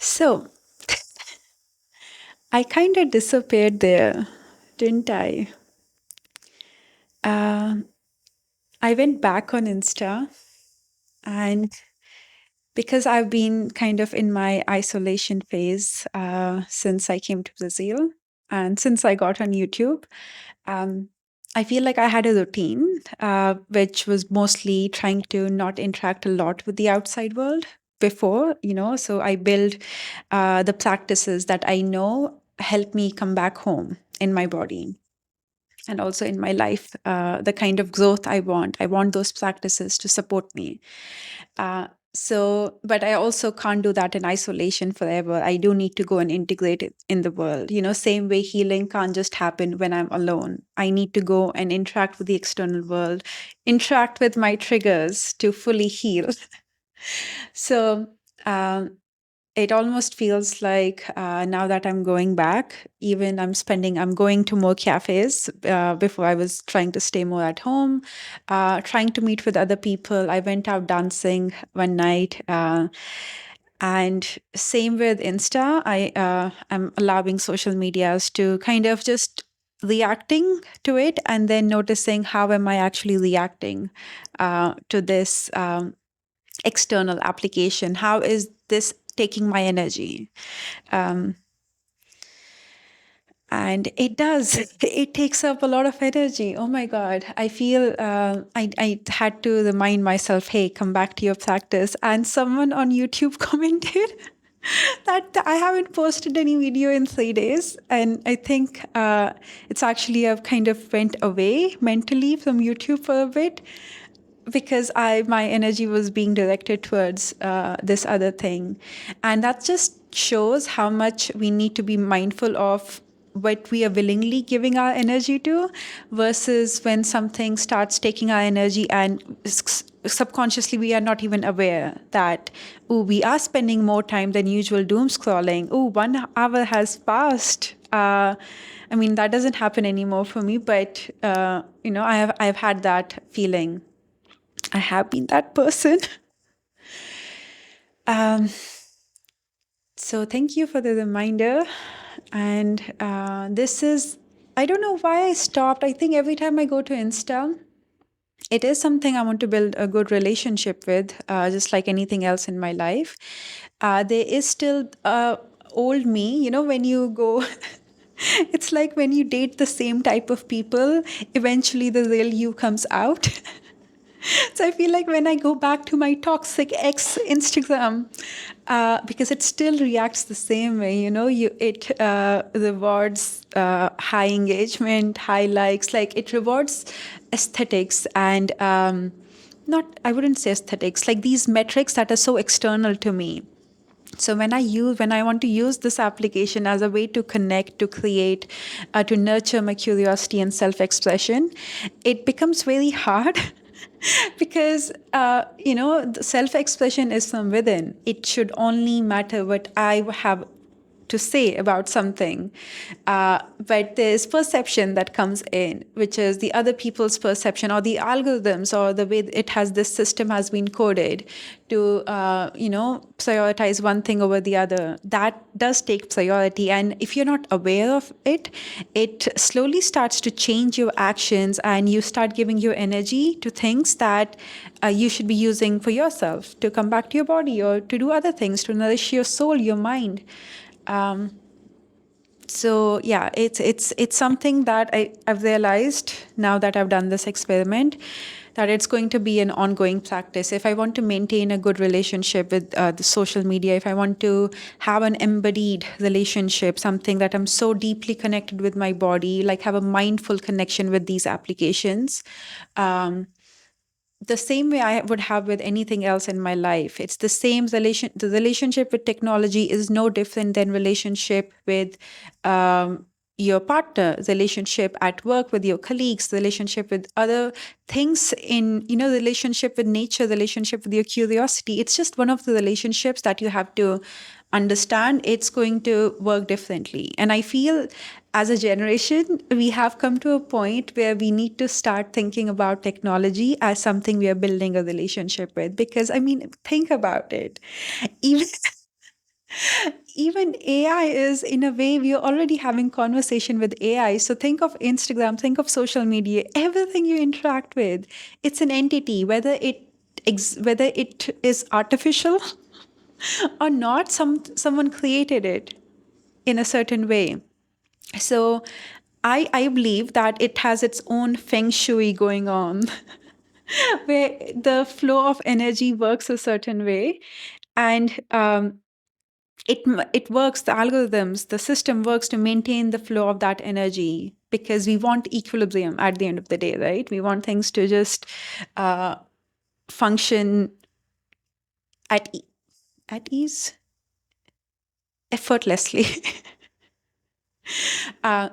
So I kind of disappeared there, didn't I? Uh, I went back on Insta, and because I've been kind of in my isolation phase since I came to Brazil and since I got on YouTube, um, I feel like I had a routine which was mostly trying to not interact a lot with the outside world before, so I build the practices that I know help me come back home in my body and also in my life, the kind of growth I want those practices to support me. But I also can't do that in isolation forever. I do need to go and integrate it in the world. Same way healing can't just happen when I'm alone. I need to go and interact with the external world, interact with my triggers to fully heal. So, um, it almost feels like now that I'm going back, even I'm going to more cafes. Before I was trying to stay more at home, trying to meet with other people. I went out dancing one night. And same with Insta, am allowing social medias to kind of just reacting to it and then noticing how am I actually reacting to this external application. How is this taking my energy? Um, and it does. It takes up a lot of energy. Oh my God. I feel I had to remind myself, hey, come back to your practice. And someone on YouTube commented that I haven't posted any video in 3 days. And I think it's actually I've kind of went away mentally from YouTube for a bit because my energy was being directed towards this other thing, and that just shows how much we need to be mindful of what we are willingly giving our energy to versus when something starts taking our energy and subconsciously we are not even aware that, oh, we are spending more time than usual doom scrolling. Oh, 1 hour has passed. I mean, that doesn't happen anymore for me, but I've had that feeling. I have been that person. Um, so thank you for the reminder. And I don't know why I stopped. I think every time I go to Insta, it is something I want to build a good relationship with, just like anything else in my life. There is still old me, when you go. It's like when you date the same type of people, eventually the real you comes out. So I feel like when I go back to my toxic ex Instagram, because it still reacts the same way, it rewards high engagement, high likes, like it rewards aesthetics and not, I wouldn't say aesthetics, like these metrics that are so external to me. So when I want to use this application as a way to connect, to create, to nurture my curiosity and self-expression, it becomes very hard because self-expression is from within. It should only matter what I have to say about something. But there's perception that comes in, which is the other people's perception or the algorithms or the way this system has been coded to, prioritize one thing over the other. That does take priority. And if you're not aware of it, it slowly starts to change your actions and you start giving your energy to things that you should be using for yourself to come back to your body or to do other things, to nourish your soul, your mind. Um, so yeah, it's something that I've realized now that I've done this experiment, that it's going to be an ongoing practice. If I want to maintain a good relationship with the social media, if I want to have an embodied relationship, something that I'm so deeply connected with my body, like have a mindful connection with these applications, um, the same way I would have with anything else in my life. It's the same relation. The relationship with technology is no different than relationship with your partner, relationship at work with your colleagues, relationship with other things in, relationship with nature, relationship with your curiosity. It's just one of the relationships that you have to understand. It's going to work differently. And I feel as a generation, we have come to a point where we need to start thinking about technology as something we are building a relationship with. Because, I mean, think about it. Even Even AI is, in a way, we are already having conversation with AI. So think of Instagram, think of social media, everything you interact with, it's an entity, whether it is artificial or not, someone created it in a certain way. So I believe that it has its own feng shui going on, where the flow of energy works a certain way. And it works, the algorithms, the system works to maintain the flow of that energy, because we want equilibrium at the end of the day, right? We want things to just uh, function at at ease, effortlessly.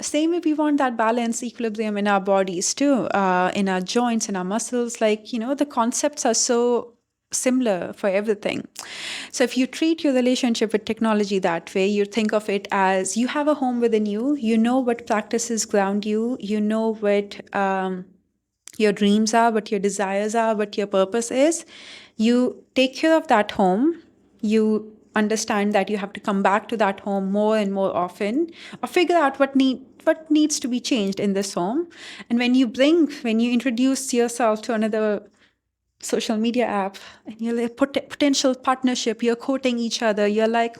Same way, we want that balance, equilibrium in our bodies too, in our joints, in our muscles. Like, the concepts are so similar for everything. So if you treat your relationship with technology that way, you think of it as you have a home within you, you know what practices ground you, you know what your dreams are, what your desires are, what your purpose is. You take care of that home. You understand that you have to come back to that home more and more often, or figure out what needs to be changed in this home. And when you introduce yourself to another social media app, and you're like potential partnership, you're quoting each other, you're like,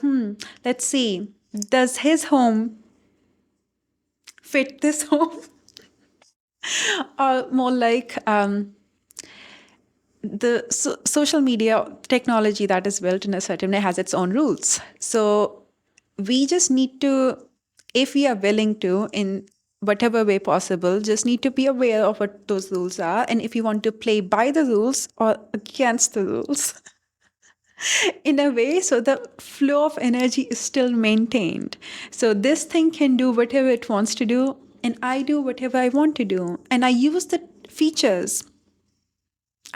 let's see, does his home fit this home? Or more like, the social media technology that is built in a certain way has its own rules. So we just need to, if we are willing to, in whatever way possible, just need to be aware of what those rules are. And if you want to play by the rules or against the rules, in a way, so the flow of energy is still maintained. So this thing can do whatever it wants to do, and I do whatever I want to do. And I use the features,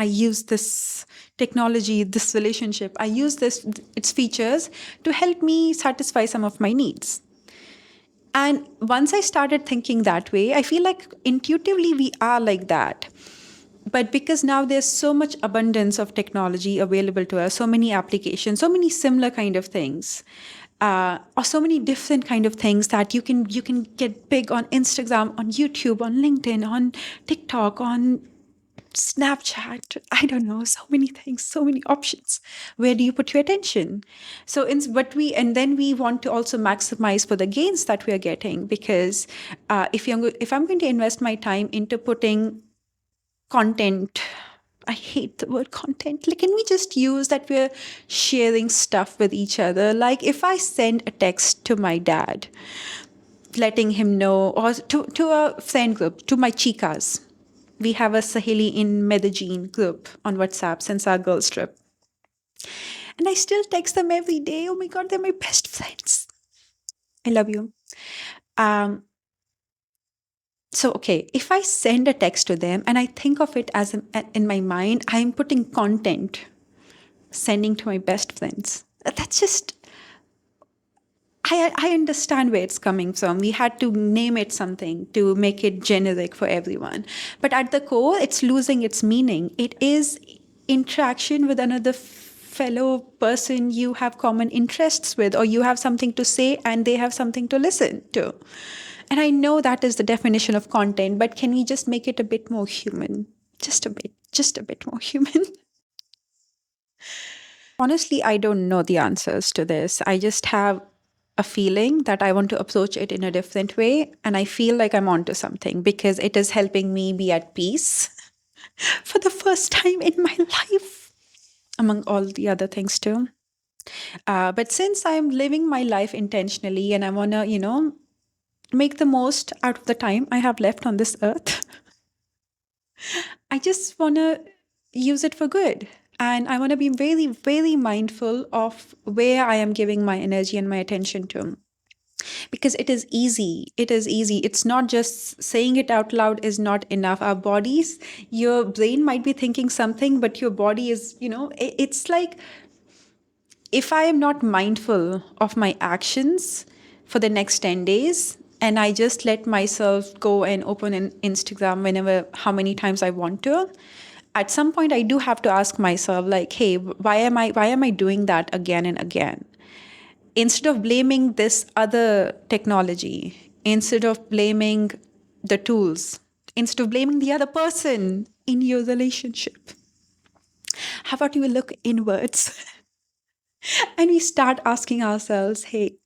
I use this technology, this relationship, I use its features to help me satisfy some of my needs. And once I started thinking that way, I feel like intuitively we are like that. But because now there's so much abundance of technology available to us, so many applications, so many similar kind of things, or so many different kind of things, that you can get big on Instagram, on YouTube, on LinkedIn, on TikTok, on Snapchat, I don't know, so many things, so many options. Where do you put your attention? So, and then we want to also maximize for the gains that we are getting, because if I'm going to invest my time into putting content, I hate the word content. Like, can we just use that we're sharing stuff with each other? Like, if I send a text to my dad, letting him know, or to a friend group, to my chicas. We have a Saheli in Medellin group on WhatsApp since our girls' trip. And I still text them every day. Oh my God, they're my best friends. I love you. Um, so, okay, if I send a text to them and I think of it as in my mind, I'm putting content, sending to my best friends. That's just, I understand where it's coming from. We had to name it something to make it generic for everyone. But at the core, it's losing its meaning. It is interaction with another fellow person you have common interests with, or you have something to say and they have something to listen to. And I know that is the definition of content, but can we just make it a bit more human? Just a bit more human. Honestly, I don't know the answers to this. I just have a feeling that I want to approach it in a different way. And I feel like I'm onto something, because it is helping me be at peace for the first time in my life, among all the other things too. But since I'm living my life intentionally and I want to, make the most out of the time I have left on this earth, I just want to use it for good. And I want to be very, very mindful of where I am giving my energy and my attention to. Because it is easy. It is easy. It's not just saying it out loud is not enough. Our bodies, your brain might be thinking something, but your body is, it's like, if I am not mindful of my actions for the next 10 days, and I just let myself go and open an Instagram whenever, how many times I want to, at some point I do have to ask myself, like, hey, why am I doing that again and again? instead of blaming this other technology, instead of blaming the tools, instead of blaming the other person in your relationship, how about you look inwards and we start asking ourselves, hey,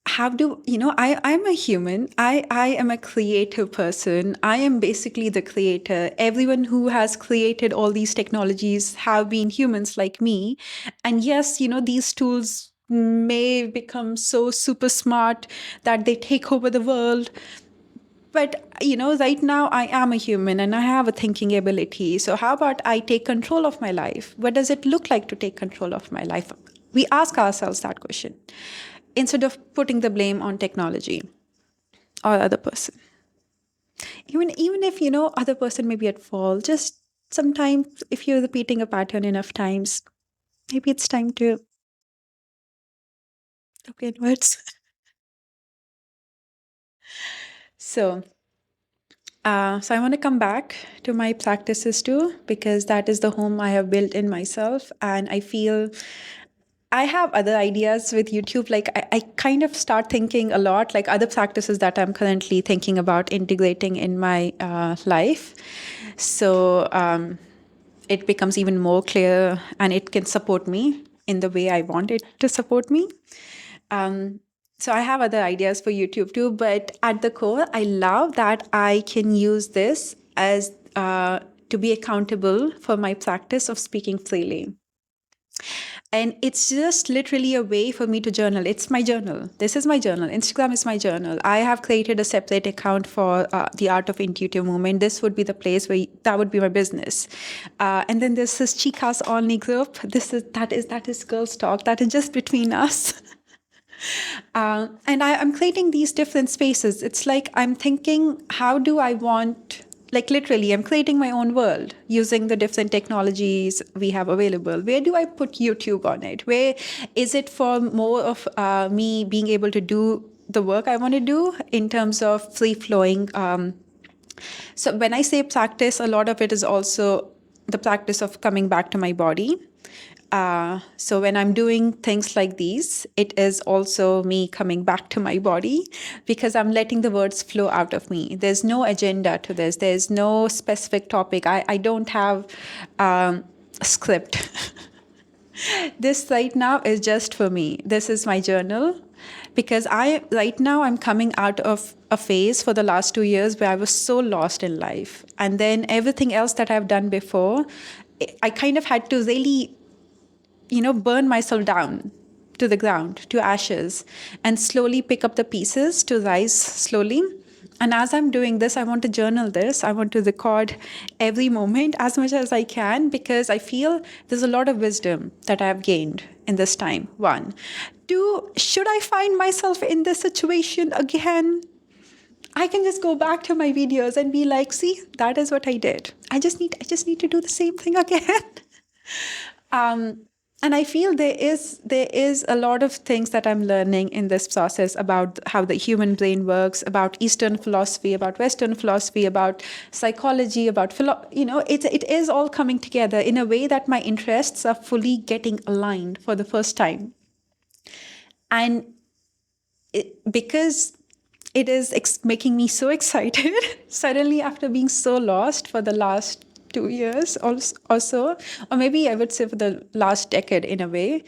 how do I'm a human. I am a creative person. I am basically the creator. Everyone who has created all these technologies have been humans like me. And yes, these tools may become so super smart that they take over the world. But right now I am a human and I have a thinking ability. So how about I take control of my life? What does it look like to take control of my life? We ask ourselves that question instead of putting the blame on technology or other person. Even if other person may be at fault, just sometimes if you're repeating a pattern enough times, maybe it's time to look inwards. So so I want to come back to my practices too, because that is the home I have built in myself. And I feel I have other ideas with YouTube. Like I kind of start thinking a lot, like other practices that I'm currently thinking about integrating in my life. So it becomes even more clear and it can support me in the way I want it to support me. So I have other ideas for YouTube too, but at the core, I love that I can use this as to be accountable for my practice of speaking freely. And it's just literally a way for me to journal. It's my journal. This is my journal. Instagram is my journal. I have created a separate account for the Art of Intuitive Movement. This would be the place where that would be my business. And then there's this Chicas Only group. That is girls talk. That is just between us. And I'm creating these different spaces. It's like I'm thinking, how do I want, like literally, I'm creating my own world using the different technologies we have available. Where do I put YouTube on it? Where is it for more of me being able to do the work I want to do in terms of free flowing? So when I say practice, a lot of it is also the practice of coming back to my body. So when I'm doing things like these, it is also me coming back to my body because I'm letting the words flow out of me. There's no agenda to this. There's no specific topic. I don't have a script. This right now is just for me. This is my journal because right now I'm coming out of a phase for the last 2 years where I was so lost in life. And then everything else that I've done before, I kind of had to really burn myself down to the ground, to ashes, and slowly pick up the pieces to rise slowly. And as I'm doing this, I want to journal this. I want to record every moment as much as I can because I feel there's a lot of wisdom that I've gained in this time. One. Two, should I find myself in this situation again? I can just go back to my videos and be like, see, that is what I did. I just need to do the same thing again. And I feel there is a lot of things that I'm learning in this process about how the human brain works, about Eastern philosophy, about Western philosophy, about psychology, about it is all coming together in a way that my interests are fully getting aligned for the first time. And because it is making me so excited suddenly after being so lost for the last 2 years or so, or maybe I would say for the last decade in a way.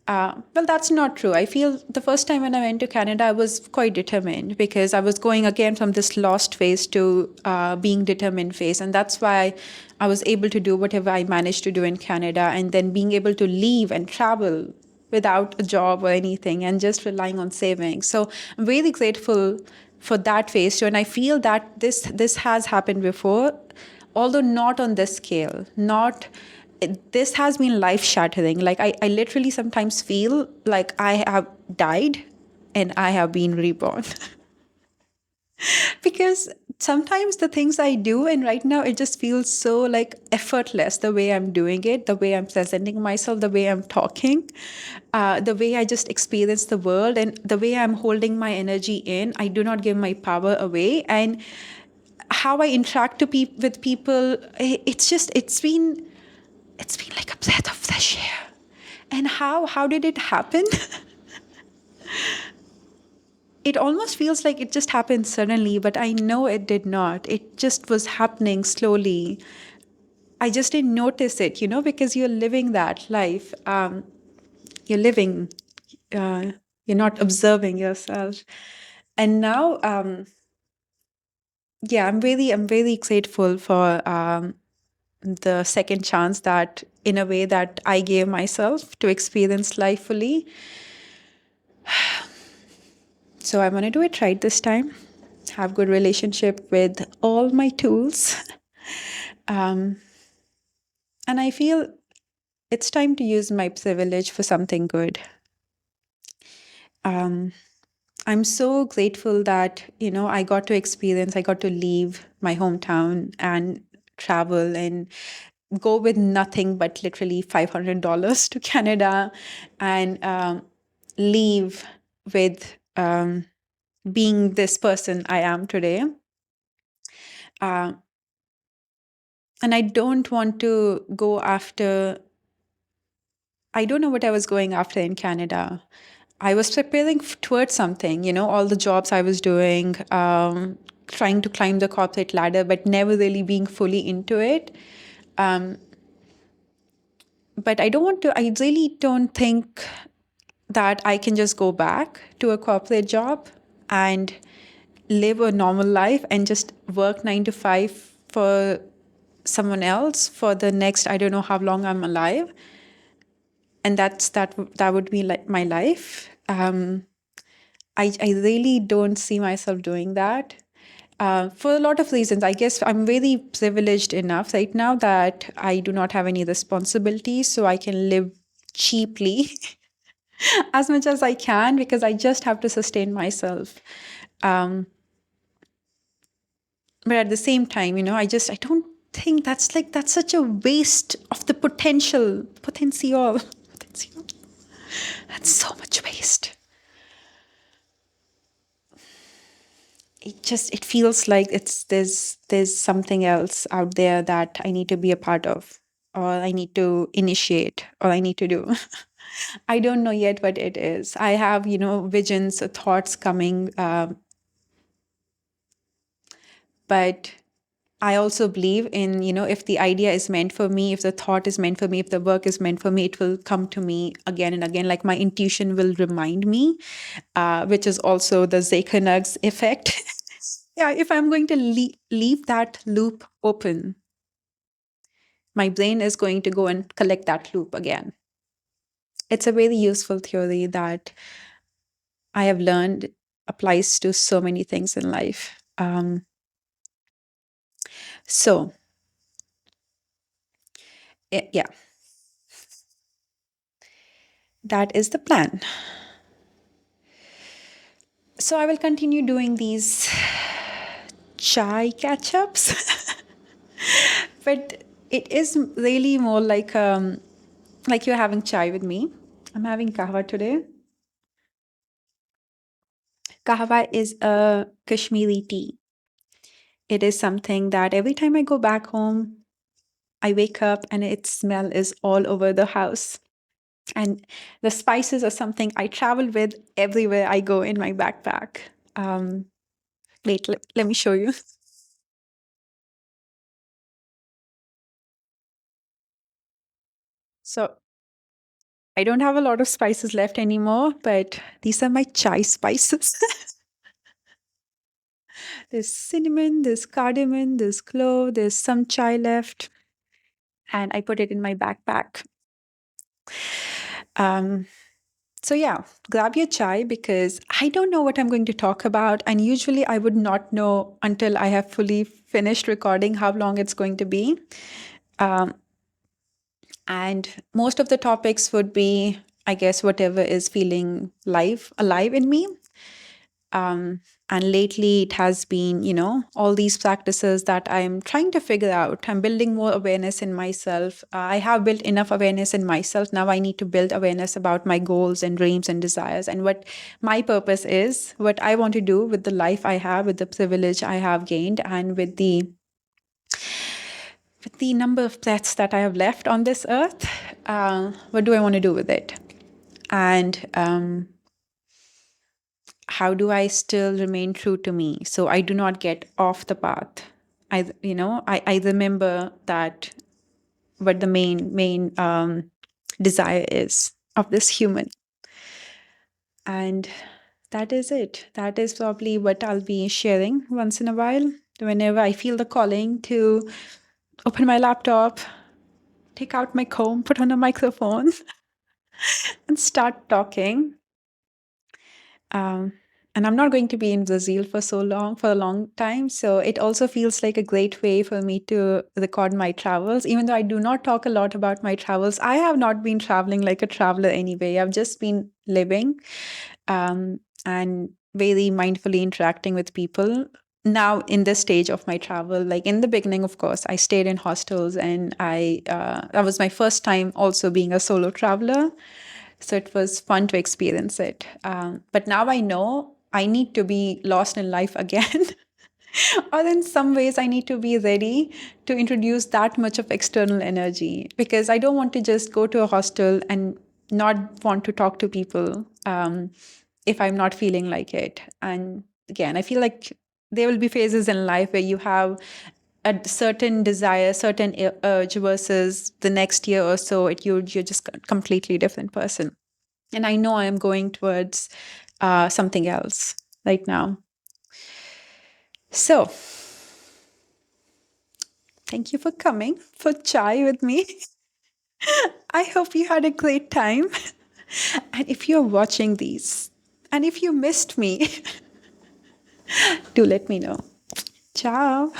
Well, that's not true. I feel the first time when I went to Canada, I was quite determined because I was going again from this lost phase to being determined phase. And that's why I was able to do whatever I managed to do in Canada and then being able to leave and travel without a job or anything and just relying on savings. So I'm really grateful for that phase too. And I feel that this has happened before, although not on this scale. This has been life-shattering. Like I literally sometimes feel like I have died and I have been reborn. Because sometimes the things I do, and right now it just feels so like effortless, the way I'm doing it, the way I'm presenting myself, the way I'm talking, the way I just experience the world, and the way I'm holding my energy in. I do not give my power away. And how I interact with people, it's been like a breath of fresh air. And how did it happen? It almost feels like it just happened suddenly, but I know it did not. It just was happening slowly. I just didn't notice it, because you're living that life. You're living, uh, you're not observing yourself. And now, yeah, I'm really grateful for the second chance that, in a way, that I gave myself to experience life fully. So I'm gonna do it right this time. Have good relationship with all my tools. Um, and I feel it's time to use my privilege for something good. Um, I'm so grateful that, I got to leave my hometown and travel and go with nothing but literally $500 to Canada, and leave with being this person I am today. Uh, and I don't want to go after, I don't know what I was going after in Canada. I was preparing towards something, all the jobs I was doing, trying to climb the corporate ladder, but never really being fully into it. But I really don't think that I can just go back to a corporate job and live a normal life and just work 9 to 5 for someone else for the next, I don't know how long I'm alive. And that would be like my life. I really don't see myself doing that. For a lot of reasons. I guess I'm very privileged enough right now that I do not have any responsibilities, so I can live cheaply as much as I can, because I just have to sustain myself. But at the same time, I don't think that's such a waste of the potential. That's so much waste. It feels like there's something else out there that I need to be a part of, or I need to initiate, or I need to do. I don't know yet what it is. I have, visions, thoughts coming, but I also believe in, if the idea is meant for me, if the thought is meant for me, if the work is meant for me, it will come to me again and again. Like my intuition will remind me, which is also the Zakernugs effect. Yeah, if I'm going to leave that loop open, my brain is going to go and collect that loop again. It's a very useful theory that I have learned applies to so many things in life. So, yeah, that is the plan. So I will continue doing these chai catch ups, but it is really more like you're having chai with me. I'm having kahwa today. Kahwa is a Kashmiri tea. It is something that every time I go back home, I wake up and its smell is all over the house. And the spices are something I travel with everywhere I go in my backpack. Wait, let me show you. So I don't have a lot of spices left anymore, but these are my chai spices. There's cinnamon, there's cardamom, there's clove, there's some chai left, and I put it in my backpack. Um, so yeah, grab your chai, because I don't know what I'm going to talk about, and usually I would not know until I have fully finished recording how long it's going to be. And most of the topics would be, I guess, whatever is feeling alive in me. And lately it has been, all these practices that I'm trying to figure out. I'm building more awareness in myself. I have built enough awareness in myself. Now I need to build awareness about my goals and dreams and desires, and what my purpose is, what I want to do with the life I have, with the privilege I have gained, and with the number of breaths that I have left on this earth, what do I want to do with it? And how do I still remain true to me so I do not get off the path? I remember that what the main desire is of this human. And that is it. That is probably what I'll be sharing once in a while, whenever I feel the calling to open my laptop, take out my comb, put on a microphone, and start talking. And I'm not going to be in Brazil for a long time. So it also feels like a great way for me to record my travels. Even though I do not talk a lot about my travels, I have not been traveling like a traveler anyway. I've just been living and very mindfully interacting with people. Now, in this stage of my travel, like in the beginning, of course, I stayed in hostels, and that was my first time also being a solo traveler. So it was fun to experience it. But now I know I need to be lost in life again. Or in some ways, I need to be ready to introduce that much of external energy, because I don't want to just go to a hostel and not want to talk to people if I'm not feeling like it. And again, I feel like there will be phases in life where you have a certain desire, certain urge, versus the next year or so, you're just a completely different person. And I know I am going towards something else right now. So, thank you for coming for chai with me. I hope you had a great time. And if you're watching these, and if you missed me, do let me know. Ciao.